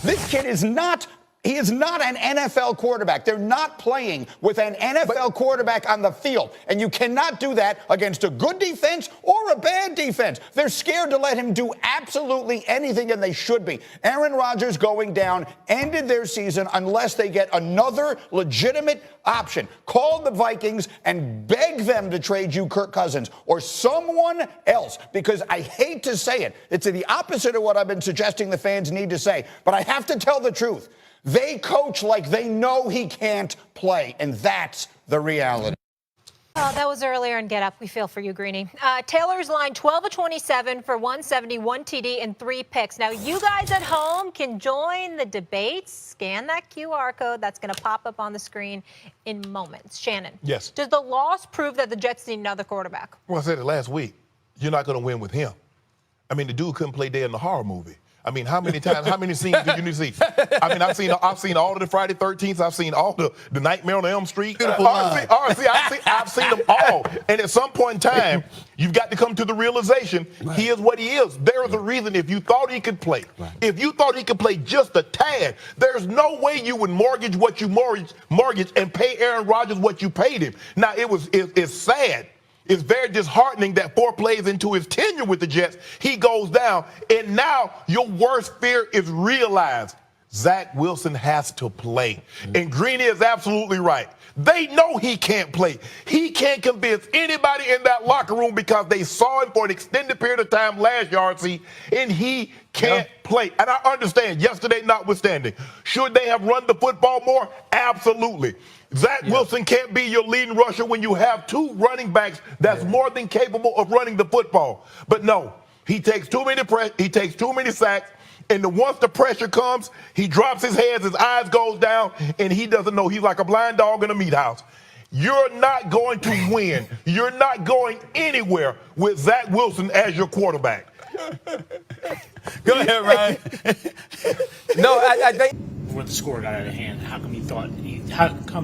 This kid is not. He is not an NFL quarterback. They're not playing with an NFL quarterback on the field. And you cannot do that against a good defense or a bad defense. They're scared to let him do absolutely anything, and they should be. Aaron Rodgers going down ended their season unless they get another legitimate option. Call the Vikings and beg them to trade you Kirk Cousins or someone else, because I hate to say it. It's the opposite of what I've been suggesting the fans need to say. But I have to tell the truth. They coach like they know he can't play, and that's the reality. Oh, that was earlier in Get Up. We feel for you, Greeny. Taylor's line 12 of 27 for 170, 1 TD, and 3 picks. Now, you guys at home can join the debate. Scan that QR code. That's going to pop up on the screen in moments. Shannon. Yes. Does the loss prove that the Jets need another quarterback? Well, I said it last week. You're not going to win with him. I mean, the dude couldn't play dead in the horror movie. I mean, how many times, how many scenes did you need to see? I mean, I've seen all of the Friday 13th. I've seen all the Nightmare on Elm Street. I've seen them all. And at some point in time, you've got to come to the realization, he is what he is. There is a reason if you thought he could play. If you thought he could play just a tad, there's no way you would mortgage what you mortgage and pay Aaron Rodgers what you paid him. Now, it's sad. It's very disheartening that 4 plays into his tenure with the Jets, he goes down. And now your worst fear is realized. Zach Wilson has to play. And Greeny is absolutely right. They know he can't play. He can't convince anybody in that locker room because they saw him for an extended period of time last year, RC, and he can't play. And I understand, yesterday notwithstanding, should they have run the football more? Absolutely. Zach Wilson can't be your leading rusher when you have 2 running backs that's more than capable of running the football. But no, he takes too many sacks. And once the pressure comes, he drops his head, his eyes goes down, and he doesn't know. He's like a blind dog in a meat house. You're not going to win. You're not going anywhere with Zach Wilson as your quarterback. Go ahead, Ryan. No, I think when the score got out of hand, how come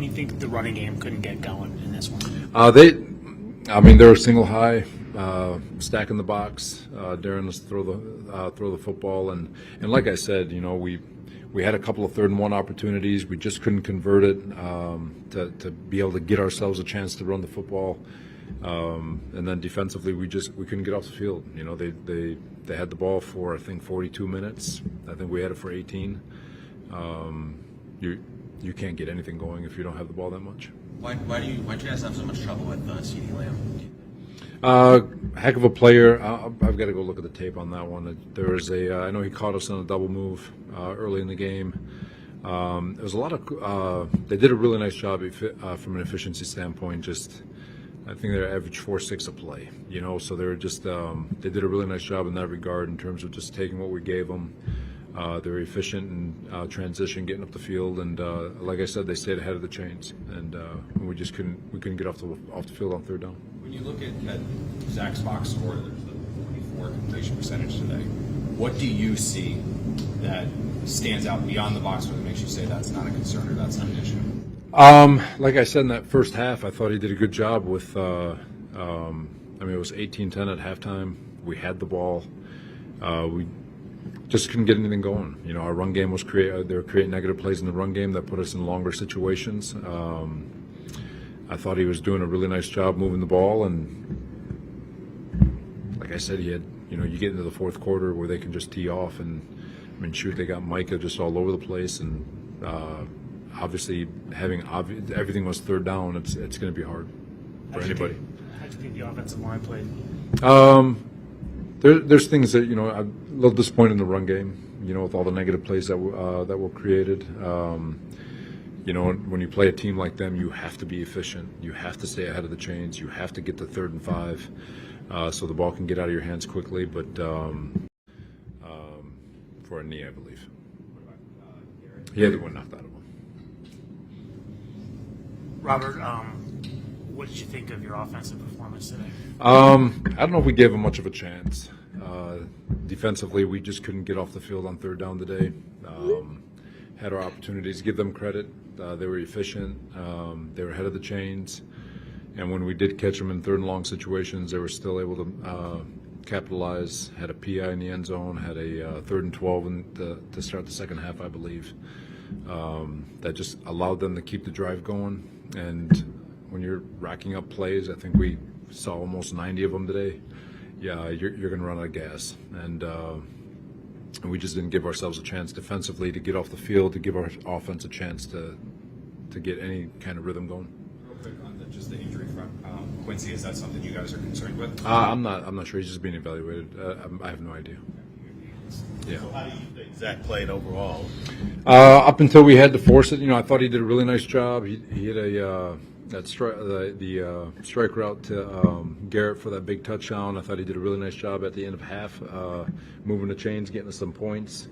you think the running game couldn't get going in this one? They were single high. Stacking the box, daring us to throw the football, and like I said, we had a couple of 3rd and 1 opportunities. We just couldn't convert it to be able to get ourselves a chance to run the football, and then defensively we couldn't get off the field. They had the ball for I think 42 minutes. I think we had it for 18. You can't get anything going if you don't have the ball that much. Why do you guys have so much trouble with CeeDee Lamb? Heck of a player. I've got to go look at the tape on that one. There was I know he caught us on a double move early in the game. There was a lot of. They did a really nice job from an efficiency standpoint. I think they averaged 4.6 a play. So they were they did a really nice job in that regard in terms of just taking what we gave them. They were efficient in transition, getting up the field, and like I said, they stayed ahead of the chains, and we couldn't get off the field on 3rd down. When you look at Zack's box score, there's the 44 completion percentage today. What do you see that stands out beyond the box score that makes you say that's not a concern or that's not an issue? Like I said in that first half, I thought he did a good job with. It was 18-10 at halftime. We had the ball. We just couldn't get anything going. Our run game was they were creating negative plays in the run game that put us in longer situations. I thought he was doing a really nice job moving the ball, and like I said, he had, you get into the 4th quarter where they can just tee off, and they got Micah just all over the place, and obviously everything was 3rd down. It's going to be hard for anybody. How do you think the offensive line played? There's things that I'm a little disappointed in the run game. With all the negative plays that were created. When you play a team like them, you have to be efficient. You have to stay ahead of the chains. You have to get to 3rd and 5, so the ball can get out of your hands quickly. But for a knee, I believe. He had the one knocked out of him. Robert, what did you think of your offensive performance today? I don't know if we gave him much of a chance. Defensively, we just couldn't get off the field on 3rd down today. Had our opportunities. Give them credit. They were efficient. They were ahead of the chains. And when we did catch them in 3rd and long situations, they were still able capitalize. Had a PI in the end zone. Had a 3rd and 12 to start the second half, I believe. That just allowed them to keep the drive going. And when you're racking up plays, I think we saw almost 90 of them today. Yeah, you're going to run out of gas. And we just didn't give ourselves a chance defensively to get off the field, to give our offense a chance to get any kind of rhythm going. Real quick on just the injury front, Quincy, is that something you guys are concerned with? I'm not sure. He's just being evaluated. I have no idea. Yeah. So how do you think Zack played overall? Up until we had to force it, I thought he did a really nice job. He hit the strike route to Garrett for that big touchdown. I thought he did a really nice job at the end of half, moving the chains, getting us some points.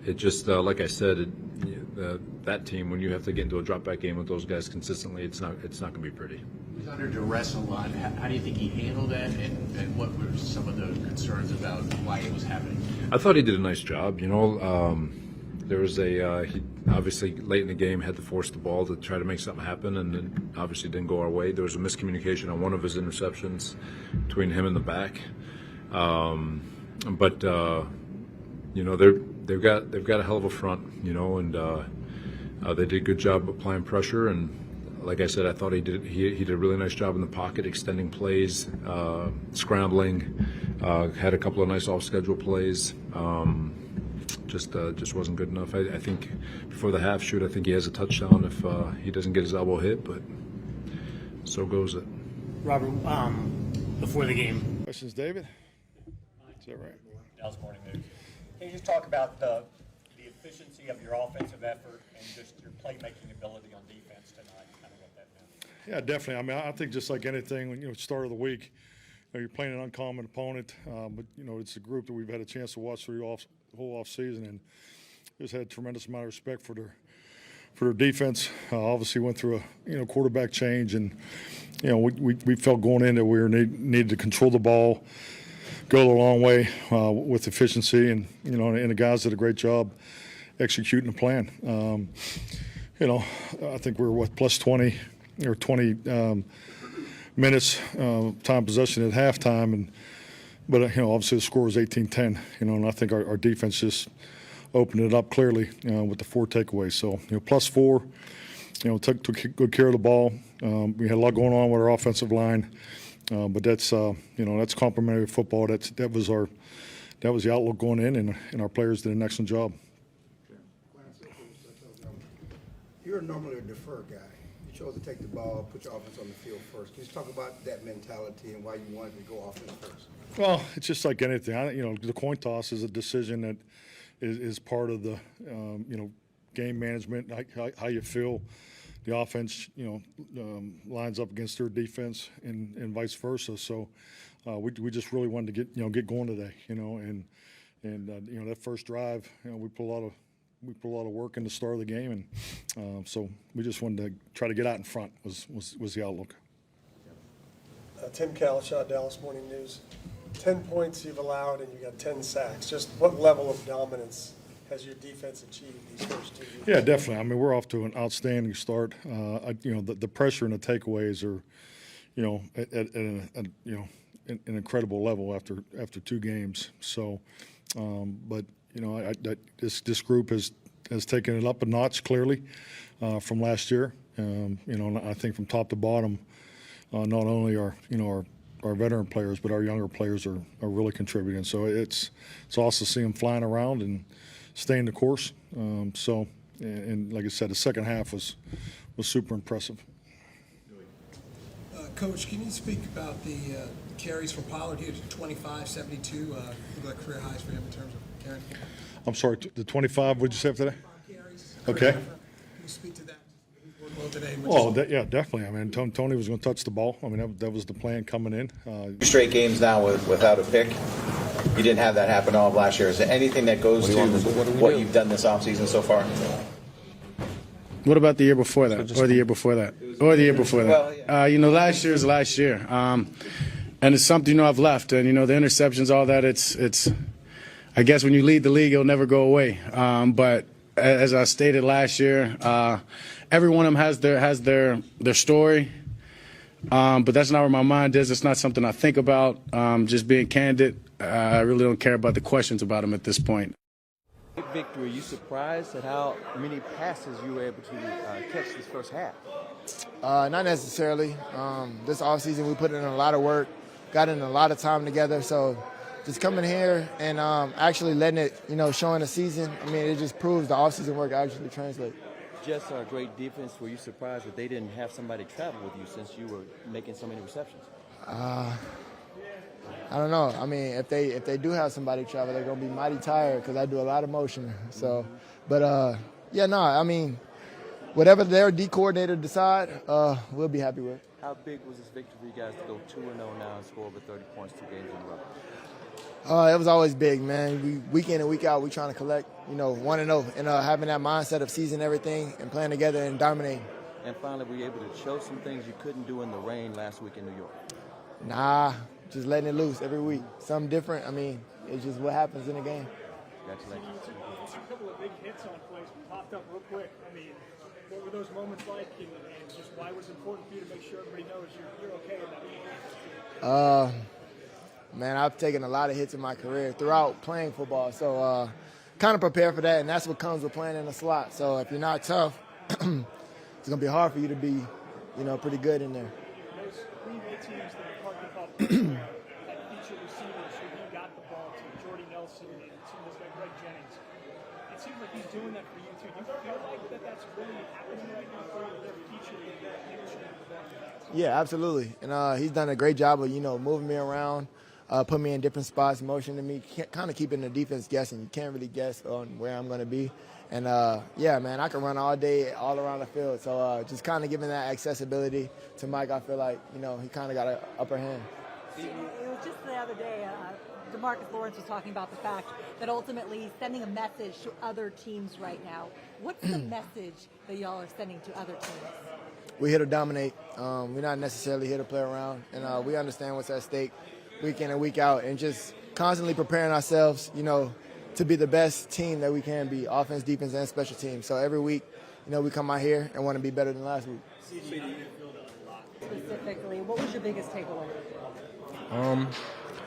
It just, like I said, that team, when you have to get into a drop back game with those guys consistently, it's not going to be pretty. He was under duress a lot. How do you think he handled that, and what were some of the concerns about why it was happening? I thought he did a nice job. There was he obviously late in the game had to force the ball to try to make something happen, and it obviously didn't go our way. There was a miscommunication on one of his interceptions between him and the back. They've got a hell of a front, and they did a good job applying pressure. And like I said, I thought he did a really nice job in the pocket, extending plays, scrambling, had a couple of nice off-schedule plays. Just wasn't good enough. I think before the half shoot, I think he has a touchdown if he doesn't get his elbow hit, but so goes it. Robert, before the game. Questions, David? Is that right? Dallas Morning News. Can you just talk about the efficiency of your offensive effort and just your playmaking ability on defense tonight, kind of what that meant? Yeah, definitely. I mean, I think just like anything, when start of the week, you're playing an uncommon opponent, but it's a group that we've had a chance to watch through the whole off season, and just had a tremendous amount of respect for their defense. Obviously went through a quarterback change, and we felt going in that we needed to control the ball, go a long way with efficiency, and and the guys did a great job executing the plan. I think we were plus 20 or 20 minutes time possession at halftime, but obviously the score was 18-10. And I think our defense just opened it up clearly with the 4 takeaways. So plus 4, took good care of the ball. We had a lot going on with our offensive line. But that's that's complimentary football. That was the outlook going in, and our players did an excellent job. You're normally a defer guy. You chose to take the ball, put your offense on the field first. Can you just talk about that mentality and why you wanted to go offense first? Well, it's just like anything. The coin toss is a decision that is part of the game management, how you feel. The offense, lines up against their defense, and vice versa. So we just really wanted to get going today, and that first drive, we put a lot of work in the start of the game, and so we just wanted to try to get out in front was the outlook. Tim Kalishaw, Dallas Morning News. 10 points you've allowed, and you got 10 sacks. Just what level of dominance has your defense achieved these first 2 weeks? Yeah, definitely. I mean, we're off to an outstanding start. The pressure and the takeaways are, at an incredible level after 2 games. So, but this group has taken it up a notch clearly from last year. And I think from top to bottom, not only our veteran players, but our younger players are really contributing. So it's awesome to see them flying around and staying the course. And like I said, the second half was super impressive. Coach, can you speak about the carries from Pollard here to 25, 72? Look like career highs for him in terms of carrying. I'm sorry, the 25, what'd you say after that? Carries. Okay. Can you speak to that? Well, today, yeah, definitely. I mean, Tony was going to touch the ball. I mean, that was the plan coming in. 2 straight games now without a pick. You didn't have that happen all of last year. Is there anything that goes to what you've done this offseason so far? What about the year before that, or the year before that, or the year before that? Well, yeah. Last year is last year, and it's something I've left. And the interceptions, all that. It's. I guess when you lead the league, it'll never go away. But as I stated last year, every one of them has their story. But that's not where my mind is. It's not something I think about. Just being candid, I really don't care about the questions about him at this point. Victory, are you surprised at how many passes you were able to catch this first half? Not necessarily. This offseason we put in a lot of work, got in a lot of time together. So just coming here and actually letting it, showing the season, I mean, it just proves the offseason work actually translates. Just a great defense. Were you surprised that they didn't have somebody travel with you since you were making so many receptions? I don't know. I mean, if they do have somebody travel, they're gonna be mighty tired because I do a lot of motion. So, but I mean, whatever their D coordinator decide, we'll be happy with. How big was this victory for you guys to go 2-0 now and score over 30 points 2 games in a row? It was always big, man. Week in and week out, we trying to collect, 1-0, and having that mindset of seizing everything and playing together and dominating. And finally, were you able to show some things you couldn't do in the rain last week in New York? Nah, just letting it loose every week. Something different. I mean, it's just what happens in a game. Congratulations. A couple of big hits on plays popped up real quick. I mean, what were those moments like, and just why was it important for you to make sure everybody knows you're okay in that moment? Man, I've taken a lot of hits in my career throughout playing football, so kind of prepare for that, and that's what comes with playing in the slot. So if you're not tough, it's going to be hard for you to be, pretty good in there. Those Green Bay teams that McCarthy called had feature receivers who he got the ball to, Jordy Nelson and this guy Greg Jennings. It seems like he's doing that for you too. Do you feel like that's really happening right now for you? They're featuring the ball? Yeah, absolutely. And he's done a great job of, moving me around. Put me in different spots, motioning me, kind of keeping the defense guessing. You can't really guess on where I'm going to be. And, yeah, man, I can run all day, all around the field. So just kind of giving that accessibility to Mike, I feel like, he kind of got an upper hand. It was just the other day, DeMarcus Lawrence was talking about the fact that ultimately he's sending a message to other teams right now. What's the message that y'all are sending to other teams? We're here to dominate. We're not necessarily here to play around. And we understand what's at stake week in and week out, and just constantly preparing ourselves, to be the best team that we can be, offense, defense, and special teams. So every week, we come out here and want to be better than last week. Specifically, what was your biggest takeaway? I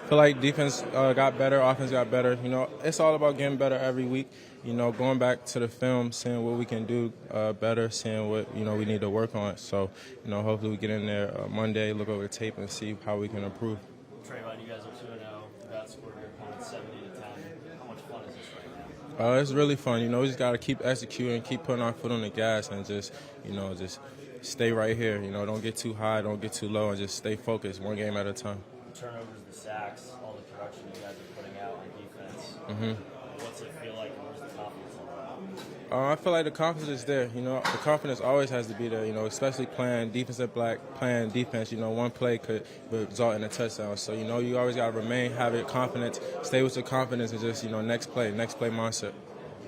feel like defense got better, offense got better. It's all about getting better every week. Going back to the film, seeing what we can do better, seeing what we need to work on. So, hopefully we get in there Monday, look over the tape, and see how we can improve. Trevon, you guys are 2-0, about scored your opponent 70-10. How much fun is this right now? It's really fun. We just got to keep executing, keep putting our foot on the gas, and just stay right here. Don't get too high, don't get too low, and just stay focused, one game at a time. The turnovers, the sacks, all the production you guys are putting out on defense. What's it feel like, and where's the confidence level? I feel like the confidence is there. The confidence always has to be there, especially playing defensive back, playing defense. One play could result in a touchdown. So, you always got to remain, have your confidence, stay with your confidence, and just, next play mindset.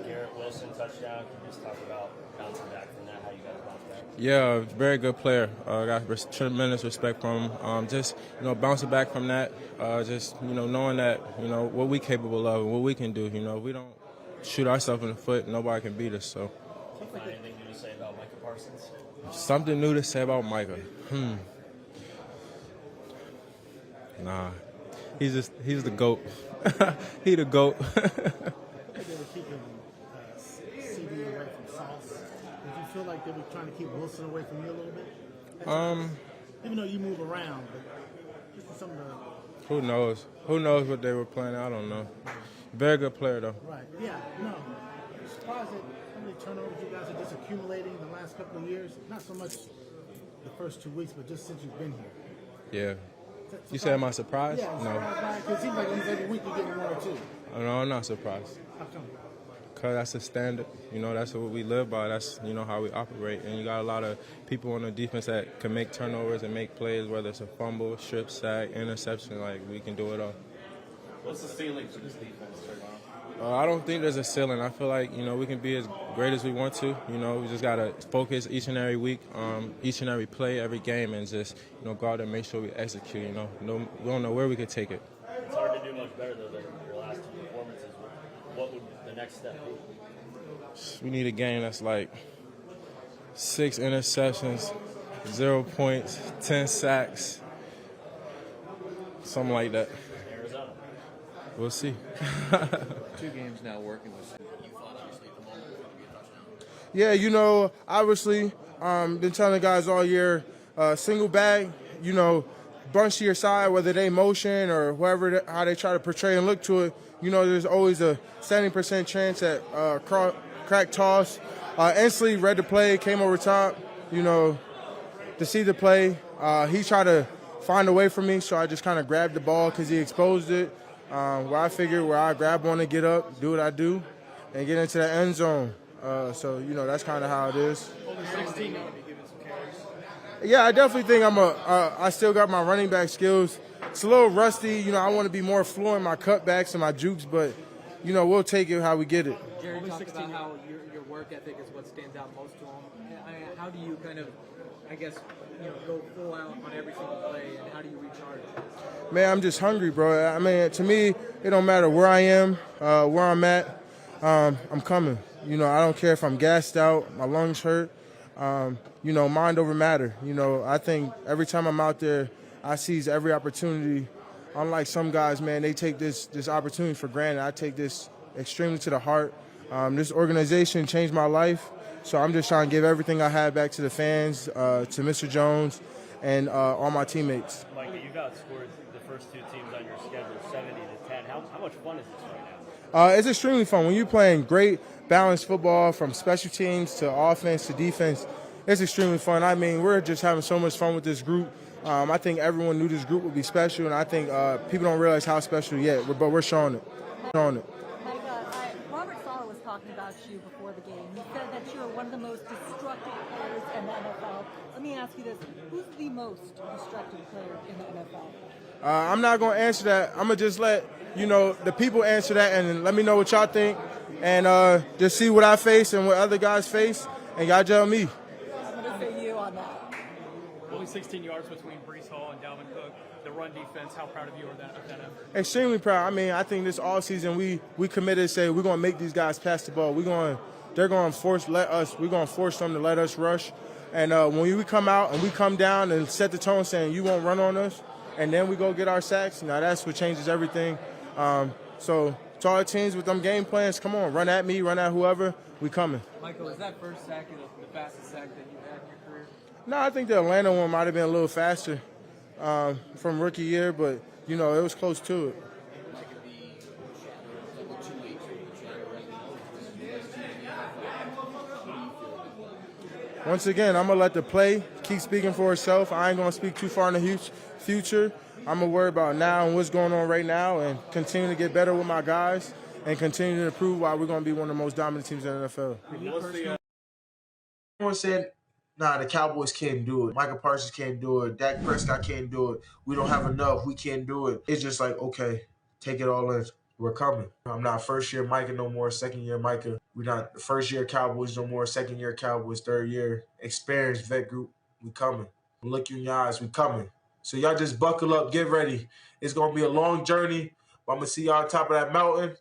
Garrett Wilson touchdown. Can you just talk about bouncing back from that, how you guys bounce back? Yeah, very good player. I got tremendous respect from him. Just, bouncing back from that, knowing that, what we capable of and what we can do. We don't shoot ourselves in the foot, nobody can beat us. So. Anything new to say about Micah Parsons? Something new to say about Micah? Nah, he's the GOAT. He the GOAT. They were keeping CD away from Sauce. Did you feel like they were trying to keep Wilson away from you a little bit? Even though you move around, but just some of the. Who knows? Who knows what they were playing? I don't know. Very good player, though. Right. Yeah. No. I'm surprised at how many turnovers you guys are just accumulating the last couple of years. Not so much the first 2 weeks, but just since you've been here. Yeah. You said, am I surprised? Yeah. No. It seems like almost every week you're getting 1 or 2. No, I'm not surprised. How come? Because that's the standard. That's what we live by. That's, how we operate. And you got a lot of people on the defense that can make turnovers and make plays, whether it's a fumble, strip, sack, interception. Like, we can do it all. What's the ceiling for this defense, Trevon? I don't think there's a ceiling. I feel like, we can be as great as we want to. We just got to focus each and every week, each and every play, every game, and just, go out there and make sure we execute, we don't know where we could take it. It's hard to do much better, though, than your last 2 performances. What would the next step be? We need a game that's like 6 interceptions, 0 points, 10 sacks, something like that. Arizona. We'll see. 2 games now working with him. You thought obviously at the moment it would be a touchdown. Yeah, you know, obviously, been telling the guys all year, single bag, you know, bunch to your side, whether they motion or whoever, how they try to portray and look to it, you know, there's always a 70% chance at crack toss. Instantly read the play, came over top, you know, to see the play. He tried to find a way for me, so I just kind of grabbed the ball because he exposed it. Where I figured where I grab one and get up, do what I do, and get into the end zone. So, you know, that's kind of how it is. Only 16 now. Yeah, I definitely think I still got my running back skills. It's a little rusty. You know, I want to be more fluent in my cutbacks and my jukes, but, you know, we'll take it how we get it. Jerry talked about how your work ethic is what stands out most to him. How do you kind of, I guess, you know, go full out on every single play, and how do you recharge? Man, I'm just hungry, bro. I mean, to me, it don't matter where I am, where I'm at. I'm coming. You know, I don't care if I'm gassed out, my lungs hurt. You know, mind over matter. You know, I think every time I'm out there, I seize every opportunity. Unlike some guys, man, they take this opportunity for granted. I take this extremely to the heart. This organization changed my life, so I'm just trying to give everything I have back to the fans, to Mr. Jones, and all my teammates. Micah, you've outscored the first 2 teams on your schedule 70-10. How much fun is this right now? It's extremely fun. When you're playing great, balanced football from special teams to offense to defense, it's extremely fun. I mean, we're just having so much fun with this group. I think everyone knew this group would be special, and I think people don't realize how special yet, but we're showing it. Micah, Robert Saleh was talking about you before the game. He said that you're one of the most destructive players in the NFL. Let me ask you this. Who's the most destructive player in the NFL? I'm not going to answer that. I'm going to just let, you know, the people answer that and let me know what y'all think, and just see what I face and what other guys face, and y'all tell me. I'm going to say you on that. Only 16 yards between Breece Hall and Dalvin Cook. The run defense, how proud of you of that effort? Extremely proud. I mean, I think this offseason we committed to say we're going to make these guys pass the ball. They're going to force them to let us rush. And when we come out and we come down and set the tone saying you won't run on us, and then we go get our sacks, now that's what changes everything. So to all the teams with them game plans, come on, run at me, run at whoever, we coming. Michael, was that first sack the fastest sack that you've had in your career? No, I think the Atlanta one might have been a little faster from rookie year, but, you know, it was close to it. Once again, I'm going to let the play keep speaking for itself. I ain't going to speak too far in the future. I'm going to worry about now and what's going on right now and continue to get better with my guys and continue to improve why we're going to be one of the most dominant teams in the NFL. Everyone said, nah, the Cowboys can't do it. Micah Parsons can't do it. Dak Prescott can't do it. We don't have enough. We can't do it. It's just like, okay, take it all in. We're coming. I'm not first-year Micah no more, second-year Micah. We're not first-year Cowboys no more, second-year Cowboys, third-year experienced vet group. We coming. Look you in your eyes. We coming. So y'all just buckle up, get ready. It's going to be a long journey, but I'm going to see y'all on top of that mountain.